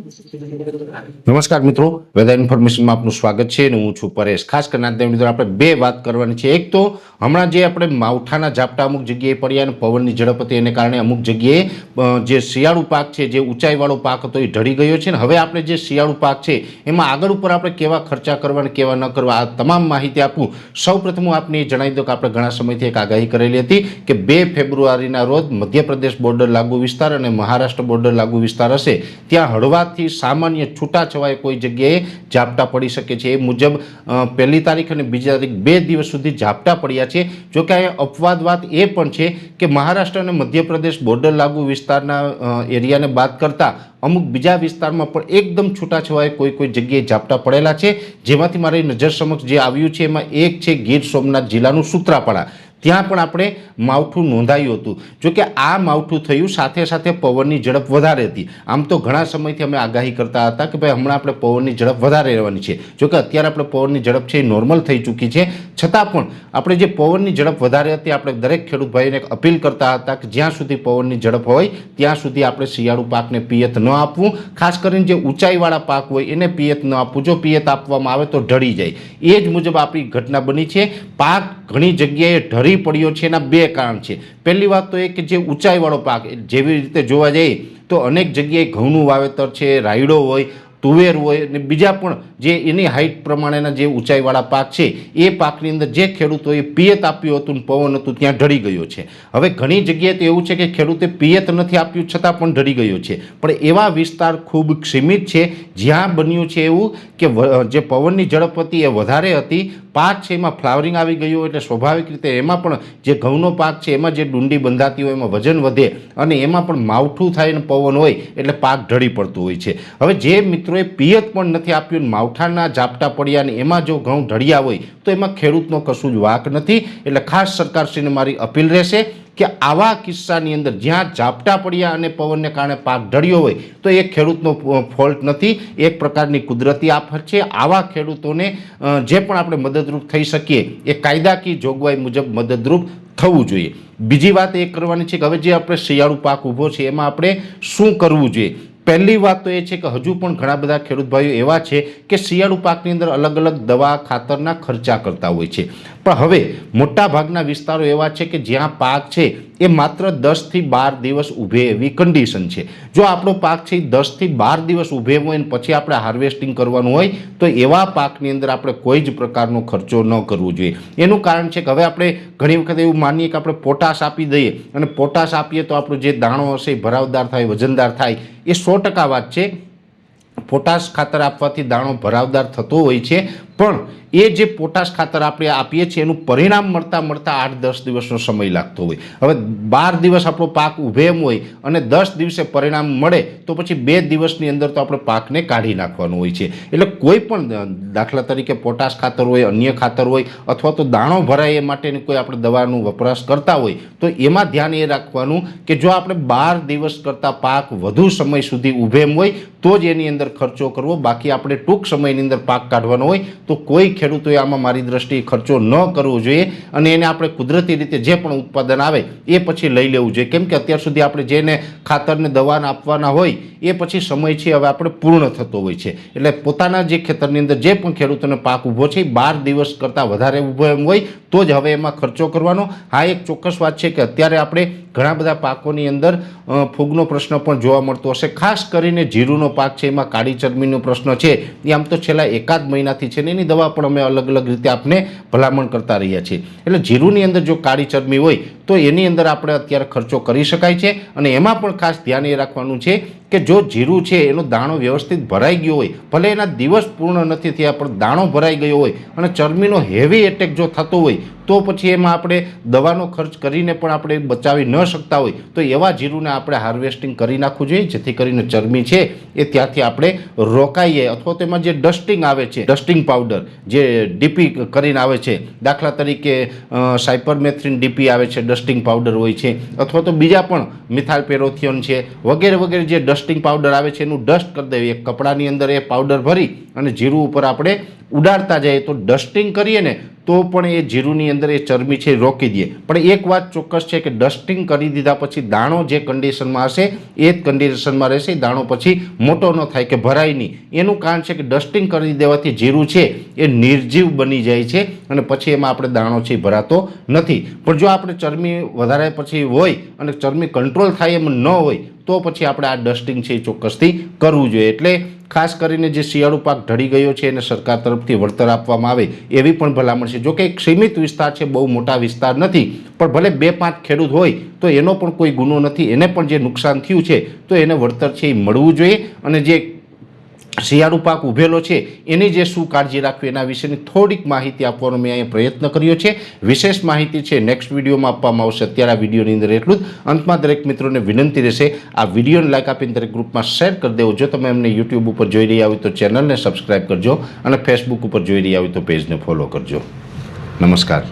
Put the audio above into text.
નમસ્કાર મિત્રો, વેધર ઇન્ફોર્મેશનમાં આપનું સ્વાગત છે અને હું છું પરેશ। ખાસ કરીને આજના મિત્રો આપણે બે વાત કરવાની છે। એક તો હમણાં જે આપણે માવઠાના ઝાપટા અમુક જગ્યાએ પડ્યા અને પવનની ઝડપ હતી એને કારણે અમુક જગ્યાએ જે શિયાળુ પાક છે, જે ઊંચાઈવાળો પાક હતો એ ઢળી ગયો છે ને હવે આપણે જે શિયાળુ પાક છે એમાં આગળ ઉપર આપણે કેવા ખર્ચા કરવા અને કેવા ન કરવા આ તમામ માહિતી આપું। સૌપ્રથમ હું આપને જણાવી દઉં કે આપણે ઘણા સમયથી એક આગાહી કરેલી હતી કે 2 ફેબ્રુઆરીના રોજ મધ્યપ્રદેશ બોર્ડર લાગુ વિસ્તાર અને મહારાષ્ટ્ર બોર્ડર લાગુ વિસ્તાર હશે ત્યાં હળવાથી સામાન્ય છૂટાછવાયા કોઈ જગ્યાએ ઝાપટા પડી શકે છે। એ મુજબ 1લી તારીખ અને 2જી તારીખ 2 દિવસ સુધી ઝાપટા પડ્યા છે। જો કે અહીંયા અપવાદ વાત એ પણ છે કે મહારાષ્ટ્ર અને મધ્યપ્રદેશ બોર્ડર લાગુ વિસ્તારના એરિયાને બાદ કરતાં અમુક બીજા વિસ્તારમાં પણ એકદમ છૂટાછવાયા કોઈ જગ્યાએ ઝાપટા પડેલા છે। જેમાંથી મારી નજર સમક્ષ જે આવ્યું છે એમાં એક છે ગીર સોમનાથ જિલ્લાનું સૂત્રાપાડા। ત્યાં પણ આપણે માવઠું નોંધાયું હતું। જો કે આ માવઠું થયું સાથે સાથે પવનની ઝડપ વધારે હતી। આમ તો ઘણા સમયથી અમે આગાહી કરતા હતા કે ભાઈ હમણાં આપણે પવનની ઝડપ વધારે રહેવાની છે। જો કે અત્યારે આપણે પવનની ઝડપ છે એ નોર્મલ થઈ ચૂકી છે, છતાં પણ આપણે જે પવનની ઝડપ વધારે હતી આપણે દરેક ખેડૂત ભાઈને એક અપીલ કરતા હતા કે જ્યાં સુધી પવનની ઝડપ હોય ત્યાં સુધી આપણે શિયાળુ પાકને પિયત ન આપવું। ખાસ કરીને જે ઊંચાઈવાળા પાક હોય એને પિયત ન આપવું। જો પિયત આપવામાં આવે તો ઢળી જાય। એ જ મુજબ આપણી ઘટના બની છે। પાક ઘણી જગ્યાએ ઢળી પડ્યો છે। એના બે કારણ છે। પહેલી વાત તો એ કે જે ઊંચાઈવાળો પાક જેવી રીતે જોવા જઈએ તો અનેક જગ્યાએ ઘઉંનું વાવેતર છે, રાયડો હોય, તુવેર હોય અને બીજા પણ જે એની હાઇટ પ્રમાણેના જે ઊંચાઈવાળા પાક છે એ પાકની અંદર જે ખેડૂતોએ પિયત આપ્યું હતું ને પવન હતું ત્યાં ઢળી ગયો છે। હવે ઘણી જગ્યાએ તો એવું છે કે ખેડૂતે પિયત નથી આપ્યું છતાં પણ ઢળી ગયો છે, પણ એવા વિસ્તાર ખૂબ સીમિત છે જ્યાં બન્યું છે એવું કે જે પવનની ઝડપ હતી એ વધારે હતી, પાક છે એમાં ફ્લાવરિંગ આવી ગયું એટલે સ્વાભાવિક રીતે એમાં પણ જે ઘઉંનો પાક છે એમાં જે ડુંડી બંધાતી હોય એમાં વજન વધે અને એમાં પણ માવઠું થાય અને પવન હોય એટલે પાક ઢળી પડતું હોય છે। હવે જે મિત્રોએ પિયત પણ નથી આપ્યું, માવઠાના ઝાપટા પડ્યા અને એમાં જો ઘઉં ઢળ્યા હોય તો એમાં ખેડૂતનો કશું જ વાંક નથી। એટલે ખાસ સરકારશ્રીને મારી અપીલ રહેશે કે આવા કિસ્સાની અંદર જ્યાં ઝાપટા પડ્યા અને પવનને કારણે પાક ઢળ્યો હોય તો એ ખેડૂતનો ફોલ્ટ નથી, એક પ્રકારની કુદરતી આફત છે। આવા ખેડૂતોને જે પણ આપણે મદદરૂપ થઈ શકીએ એ કાયદાકીય જોગવાઈ મુજબ મદદરૂપ થવું જોઈએ। બીજી વાત એ કરવાની છે કે હવે જે આપણે શિયાળુ પાક ઊભો છે એમાં આપણે શું કરવું જોઈએ। પહેલી વાત તો એ છે કે હજુ પણ ઘણા બધા ખેડૂત ભાઈઓ એવા છે કે શિયાળુ પાકની અંદર અલગ અલગ દવા ખાતરના ખર્ચા કરતા હોય છે, પણ હવે મોટા ભાગના વિસ્તારો એવા છે કે જ્યાં પાક છે એ માત્ર 10 થી 12 દિવસ ઊભે એવી કન્ડિશન છે। જો આપણો પાક છે 10 થી 12 દિવસ ઊભે હોય ને પછી આપણે હાર્વેસ્ટિંગ કરવાનું હોય તો એવા પાકની અંદર આપણે કોઈ જ પ્રકારનો ખર્ચો ન કરવો જોઈએ। એનું કારણ છે કે હવે આપણે ઘણી વખત એવું માનીએ કે આપણે પોટાશ આપી દઈએ અને પોટાશ આપીએ તો આપણો જે દાણો હશે એ ભરાવદાર થાય, વજનદાર થાય, એ 100% વાત છે। પોટાશ ખાતર આપવાથી દાણો ભરાવદાર થતો હોય છે, પણ એ જે પોટાશ ખાતર આપણે આપીએ છીએ એનું પરિણામ મળતા 8-10 દિવસનો સમય લાગતો હોય। હવે 12 દિવસ આપણો પાક ઊભે એમ હોય અને 10 દિવસે પરિણામ મળે તો પછી 2 દિવસની અંદર તો આપણે પાકને કાઢી નાખવાનું હોય છે। એટલે કોઈ પણ દાખલા તરીકે પોટાશ ખાતર હોય, અન્ય ખાતર હોય અથવા તો દાણો ભરાય એ માટેની કોઈ આપણે દવાનું વપરાશ કરતા હોય તો એમાં ધ્યાન એ રાખવાનું કે જો આપણે 12 દિવસ કરતાં પાક વધુ સમય સુધી ઊભે એમ હોય તો જ એની અંદર ખર્ચો કરવો। બાકી આપણે ટૂંક સમયની અંદર પાક કાઢવાનો હોય તો કોઈ ખેડૂતોએ આમાં મારી દ્રષ્ટિએ ખર્ચો ન કરવો જોઈએ અને એને આપણે કુદરતી રીતે જે પણ ઉત્પાદન આવે એ પછી લઈ લેવું જોઈએ। કેમ કે અત્યાર સુધી આપણે જેને ખાતરને દવાને આપવાના હોય એ પછી સમય છે હવે આપણે પૂર્ણ થતો હોય છે। એટલે પોતાના જે ખેતરની અંદર જે પણ ખેડૂતોને પાક ઊભો છે 12 દિવસ કરતાં વધારે ઊભો એમ હોય તો જ હવે એમાં ખર્ચો કરવાનો। હા, એક ચોક્કસ વાત છે કે અત્યારે આપણે ઘણા બધા પાકોની અંદર ફૂગનો પ્રશ્ન પણ જોવા મળતો હશે। ખાસ કરીને જીરુનો પાક છે એમાં કાળી ચરબીનો પ્રશ્ન છે એ આમ તો છેલ્લા એકાદ મહિનાથી છે ને એની દવા પણ અમે અલગ અલગ રીતે આપને ભલામણ કરતા રહ્યા છીએ। એટલે જીરુની અંદર જો કાળી ચરબી હોય તો એની અંદર આપણે અત્યારે ખર્ચો કરી શકાય છે અને એમાં પણ ખાસ ધ્યાન એ રાખવાનું છે કે જો જીરું છે એનો દાણો વ્યવસ્થિત ભરાઈ ગયો હોય, ભલે એના દિવસ પૂર્ણ નથી થયા પણ દાણો ભરાઈ ગયો હોય અને ચરબીનો હેવી એટેક જો થતો હોય તો પછી એમાં આપણે દવાનો ખર્ચ કરીને પણ આપણે બચાવી ન શકતા હોય તો એવા જીરુને આપણે હાર્વેસ્ટિંગ કરી નાખવું જોઈએ જેથી કરીને ચરબી છે એ ત્યાંથી આપણે રોકાઈએ। અથવા તો એમાં જે ડસ્ટિંગ આવે છે, ડસ્ટિંગ પાવડર જે ડીપી કરીને આવે છે, દાખલા તરીકે સાયપરમેથ્રિન ડીપી આવે છે, ડસ્ટિંગ પાવડર હોય છે, અથવા તો બીજા પણ મિથાઇલ પેરોથિયોન છે વગેરે વગેરે જે ડસ્ટિંગ પાવડર આવે છે એનું ડસ્ટ કરી દેવી। એક કપડાની અંદર એ પાવડર ભરી અને જીરું ઉપર આપણે ઉડાડતા જઈએ તો ડસ્ટિંગ કરીએ ને તો પણ એ જીરુંની અંદર એ ચરબી છે રોકી દે. પણ એક વાત ચોક્કસ છે કે ડસ્ટિંગ કરી દીધા પછી દાણો જે કન્ડિશનમાં હશે એ જ કન્ડિશનમાં રહેશે. દાણો પછી મોટો ન થાય કે ભરાય નહીં. એનું કારણ છે કે ડસ્ટિંગ કરી દેવાથી જીરું છે એ નિર્જીવ બની જાય છે અને પછી એમાં આપણે દાણો છે ભરાતો નથી. પણ જો આપણે ચરબી વધારે પછી હોય અને ચરબી કંટ્રોલ થાય એમ ન હોય તો પછી આપણે આ ડસ્ટિંગ છે એ ચોક્કસથી કરવું જોઈએ. એટલે ખાસ કરીને જે શિયાળુ પાક ઢળી ગયો છે એને સરકાર તરફથી વળતર આપવામાં આવે એવી પણ ભલામણ છે. જોકે એક સીમિત વિસ્તાર છે, બહુ મોટા વિસ્તાર નથી, પણ ભલે 2-5 ખેડૂત હોય તો એનો પણ કોઈ ગુનો નથી. એને પણ જે નુકસાન થયું છે તો એને વળતર છે એ મળવું જોઈએ. અને જે શિયાળુ પાક ઉભેલો છે એની જે શું કાળજી રાખવી એના વિશેની થોડીક માહિતી આપવાનો મેં અહીંયા પ્રયત્ન કર્યો છે. વિશેષ માહિતી છે નેક્સ્ટ વિડીયોમાં આપવામાં આવશે. અત્યારે આ વિડીયોની અંદર એટલું જ. અંતમાં દરેક મિત્રોને વિનંતી રહેશે આ વિડીયોને લાઈક આપીને દરેક ગ્રુપમાં શેર કરી દેવો. જો તમે અમને યુટ્યુબ ઉપર જોઈ રહ્યા હોય તો ચેનલને સબસ્ક્રાઈબ કરજો અને ફેસબુક ઉપર જોઈ રહ્યા હોય તો પેજને ફોલો કરજો. નમસ્કાર.